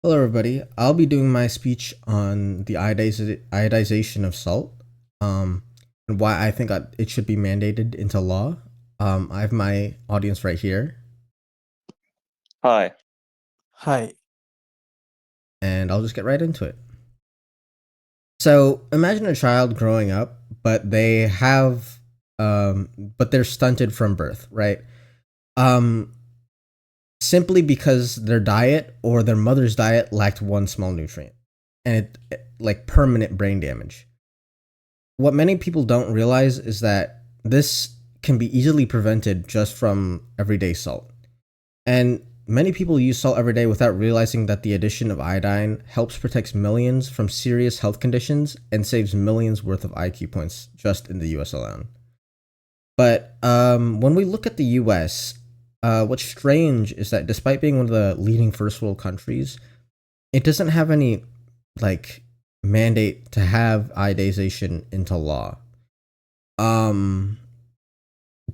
Hello, everybody. I'll be doing my speech on the iodization of salt, and why I think it should be mandated into law. I have my audience right here, Hi. Hi. and I'll just get right into it. So, imagine a child growing up, but but they're stunted from birth, right? Um, Simply because their diet or their mother's diet lacked one small nutrient, and like permanent brain damage. What many people don't realize is that this can be easily prevented just from everyday salt. And many people use salt every day without realizing that the addition of iodine helps protect millions from serious health conditions and saves millions worth of IQ points just in the US alone. But when we look at the US, what's strange is that despite being one of the leading first world countries, it doesn't have any like mandate to have iodization into law. Um,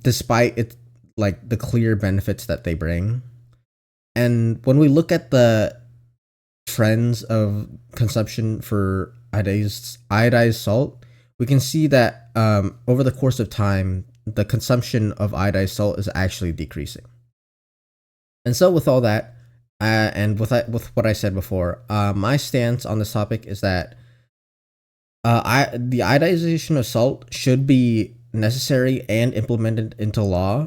Despite it like the clear benefits that they bring. And when we look at the trends of consumption for iodized salt, we can see that over the course of time, the consumption of iodized salt is actually decreasing. And so, with all that, and with what I said before, my stance on this topic is that the iodization of salt should be necessary and implemented into law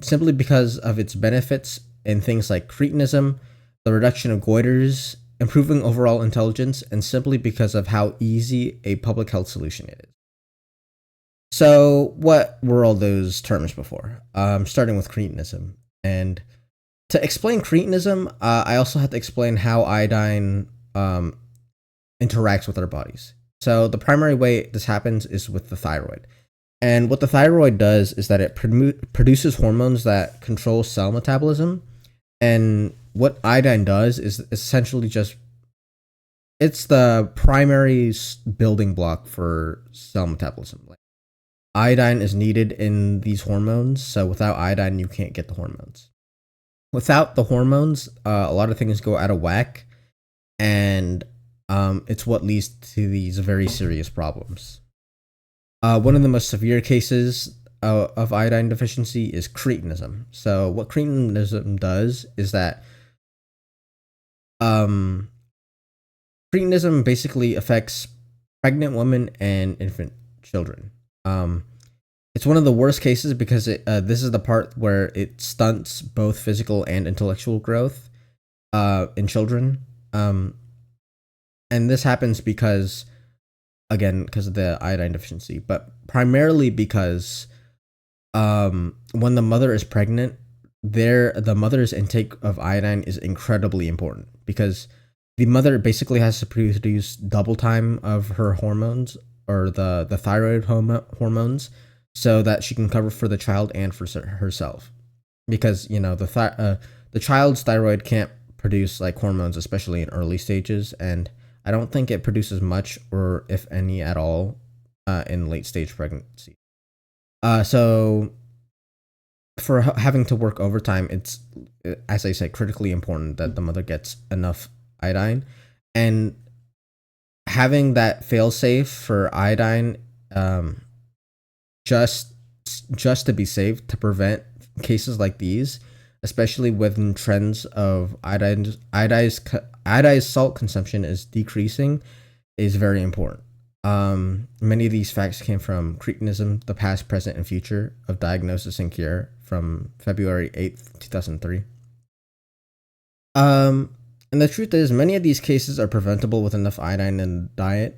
simply because of its benefits in things like cretinism, the reduction of goiters, improving overall intelligence, and simply because of how easy a public health solution it is. So, what were all those terms before? Starting with cretinism. And to explain cretinism, I also have to explain how iodine interacts with our bodies. So, the primary way this happens is with the thyroid. And what the thyroid does is that it produces hormones that control cell metabolism. And what iodine does is essentially just it's the primary building block for cell metabolism. Like, iodine is needed in these hormones, so without iodine, you can't get the hormones. Without the hormones, a lot of things go out of whack, and it's what leads to these very serious problems. One of the most severe cases of iodine deficiency is cretinism. So, what cretinism does is that um, cretinism basically affects pregnant women and infant children. Um, it's one of the worst cases because this is the part where it stunts both physical and intellectual growth in children. Um, and this happens because of the iodine deficiency, but primarily because when the mother is pregnant, the mother's intake of iodine is incredibly important because the mother basically has to produce double time of her hormones or the thyroid hormones so that she can cover for the child and for herself, because the child's thyroid can't produce like hormones, especially in early stages, and I don't think it produces much or if any at all in late stage pregnancy. So for having to work overtime, it's, as I said, critically important that the mother gets enough iodine, and having that failsafe for iodine, um, just just to be safe to prevent cases like these, especially when trends of iodized salt consumption is decreasing, is very important. Many of these facts came from Cretinism, the Past, Present, and Future of Diagnosis and Cure from February 8th, 2003. Um, and the truth is, many of these cases are preventable with enough iodine in the diet.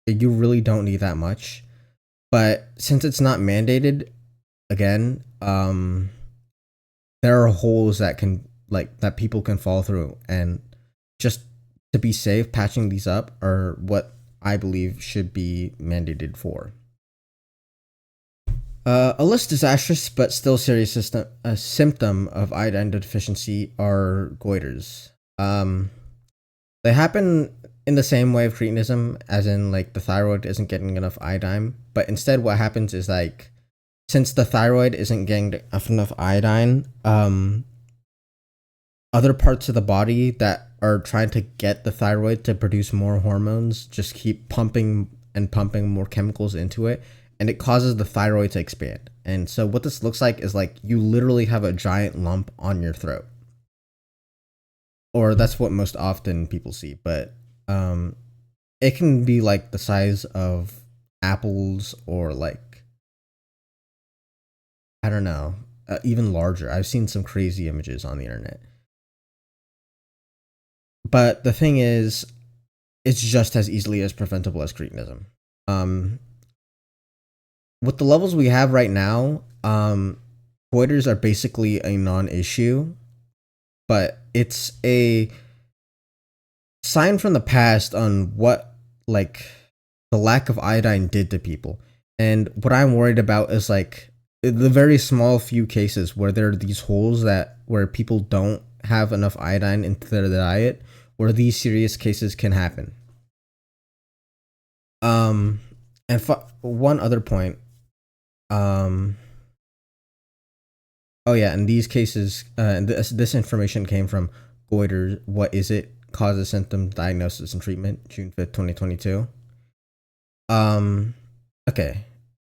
You really don't need that much. But since it's not mandated, again, there are holes that people can fall through, and just to be safe, patching these up are what I believe should be mandated for. A less disastrous but still serious symptom of iodine deficiency are goiters. They happen in the same way of cretinism, as in like the thyroid isn't getting enough iodine, but instead what happens is like since the thyroid isn't getting enough iodine, other parts of the body that are trying to get the thyroid to produce more hormones just keep pumping and pumping more chemicals into it, and it causes the thyroid to expand. And so what this looks like is like you literally have a giant lump on your throat, or that's what most often people see. But um it can be like the size of apples, or like, I don't know, even larger. I've seen some crazy images on the internet. But the thing is, it's just as easily as preventable as cretinism. Um, with the levels we have right now, goiters are basically a non-issue, but it's a sign from the past on what, like, the lack of iodine did to people. And what I'm worried about is like the very small few cases where there are these holes that where people don't have enough iodine into their diet, where these serious cases can happen. Um, and one other point. Um, oh yeah, in these cases, and this information came from Goiter. What is it? Causes, symptoms, diagnosis, and treatment. June 5th, 2022. Um, okay,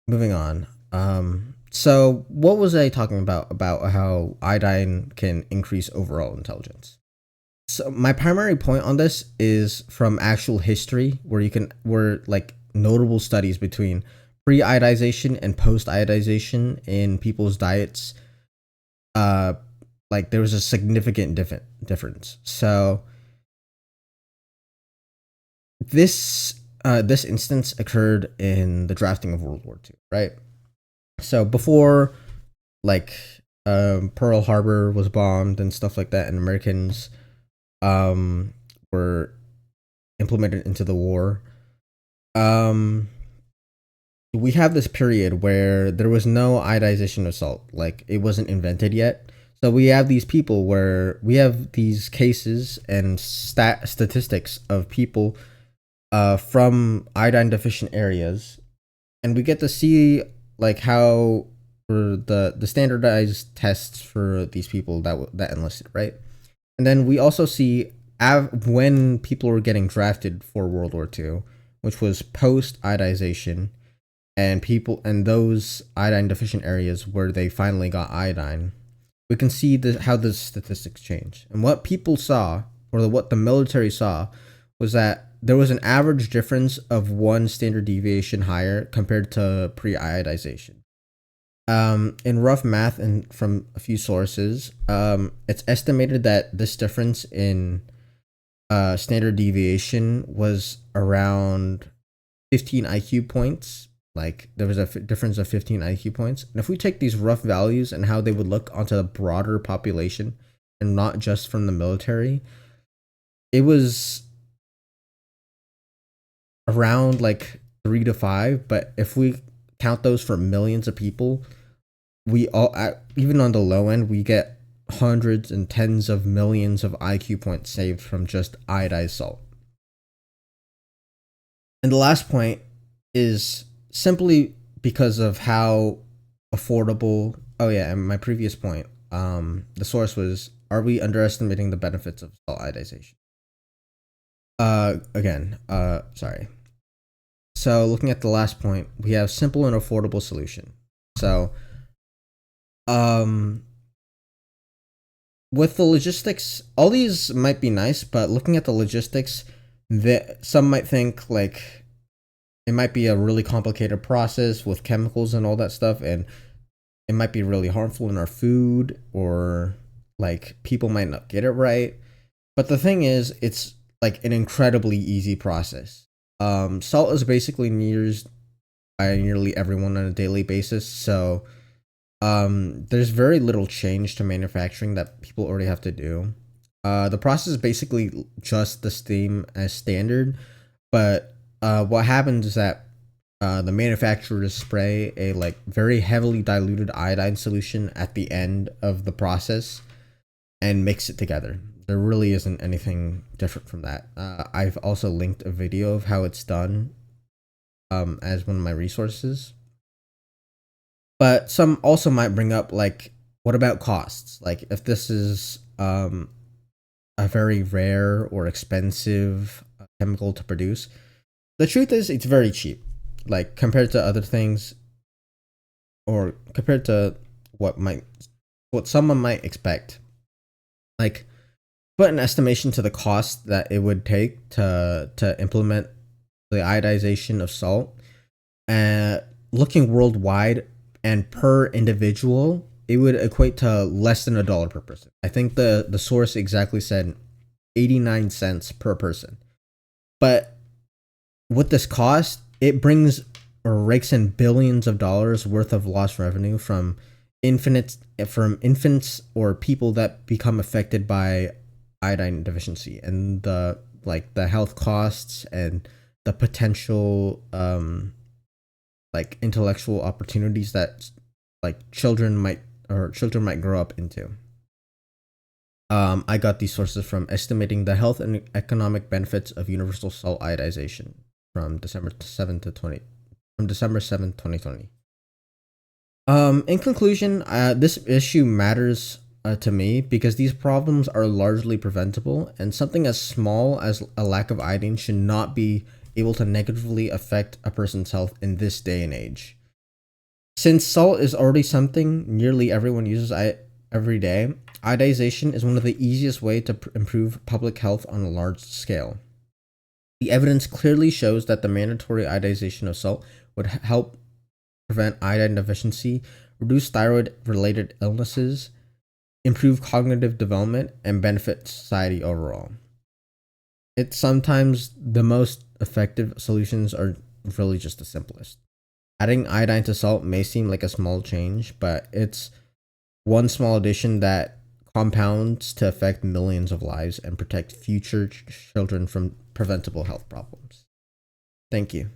moving on. So what was I talking about? About how iodine can increase overall intelligence. So my primary point on this is from actual history, where like notable studies between pre-iodization and post-iodization in people's diets. Uh, like there was a significant difference. So this instance occurred in the drafting of World War II, right? So before, like, Pearl Harbor was bombed and stuff like that, and Americans were implemented into the war. Um, we have this period where there was no iodization of salt, like it wasn't invented yet. So we have these people where we have these cases and statistics of people from iodine deficient areas, and we get to see like how for the standardized tests for these people that enlisted, right? And then we also see when people were getting drafted for World War II, which was post iodization, and people and those iodine deficient areas where they finally got iodine, we can see how the statistics change. And what people saw, or what the military saw, was that there was an average difference of one standard deviation higher compared to pre-iodization. In rough math and from a few sources, it's estimated that this difference in standard deviation was around 15 IQ points. Like there was a difference of 15 IQ points. And if we take these rough values and how they would look onto the broader population and not just from the military, it was around like 3 to 5. But if we count those for millions of people, we all, even on the low end, we get hundreds and tens of millions of IQ points saved from just iodized salt. And the last point is simply because of how affordable. Oh yeah, and my previous point, the source was: are we underestimating the benefits of salt iodization? Sorry. So looking at the last point, we have simple and affordable solution. So, um, with the logistics, all these might be nice, but looking at the logistics, that some might think like it might be a really complicated process with chemicals and all that stuff, and it might be really harmful in our food, or like people might not get it right. But the thing is, it's like an incredibly easy process. Salt is basically used by nearly everyone on a daily basis, so there's very little change to manufacturing that people already have to do. The process is basically just the same as standard, but what happens is that the manufacturers spray a like very heavily diluted iodine solution at the end of the process and mix it together. There really isn't anything different from that. I've also linked a video of how it's done as one of my resources. But some also might bring up like, what about costs? Like if this is a very rare or expensive chemical to produce. The truth is, it's very cheap. Like compared to other things, or compared to what might what someone might expect. Like put an estimation to the cost that it would take to implement the iodization of salt. Looking worldwide and per individual, it would equate to less than $1 per person. I think the source exactly said 89 cents per person. But with this cost, it brings or rakes in billions of dollars worth of lost revenue from infants or people that become affected by iodine deficiency, and the health costs and the potential like intellectual opportunities that like children might grow up into. I got these sources from estimating the health and economic benefits of universal salt iodization from December 7th, 2020. In conclusion, this issue matters to me because these problems are largely preventable, and something as small as a lack of iodine should not be able to negatively affect a person's health in this day and age. Since salt is already something nearly everyone uses every day, iodization is one of the easiest way to improve public health on a large scale. The evidence clearly shows that the mandatory iodization of salt would help prevent iodine deficiency, reduce thyroid related illnesses, improve cognitive development, and benefit society overall. It's sometimes the most effective solutions are really just the simplest. Adding iodine to salt may seem like a small change, but it's one small addition that compounds to affect millions of lives and protect future children from preventable health problems. Thank you.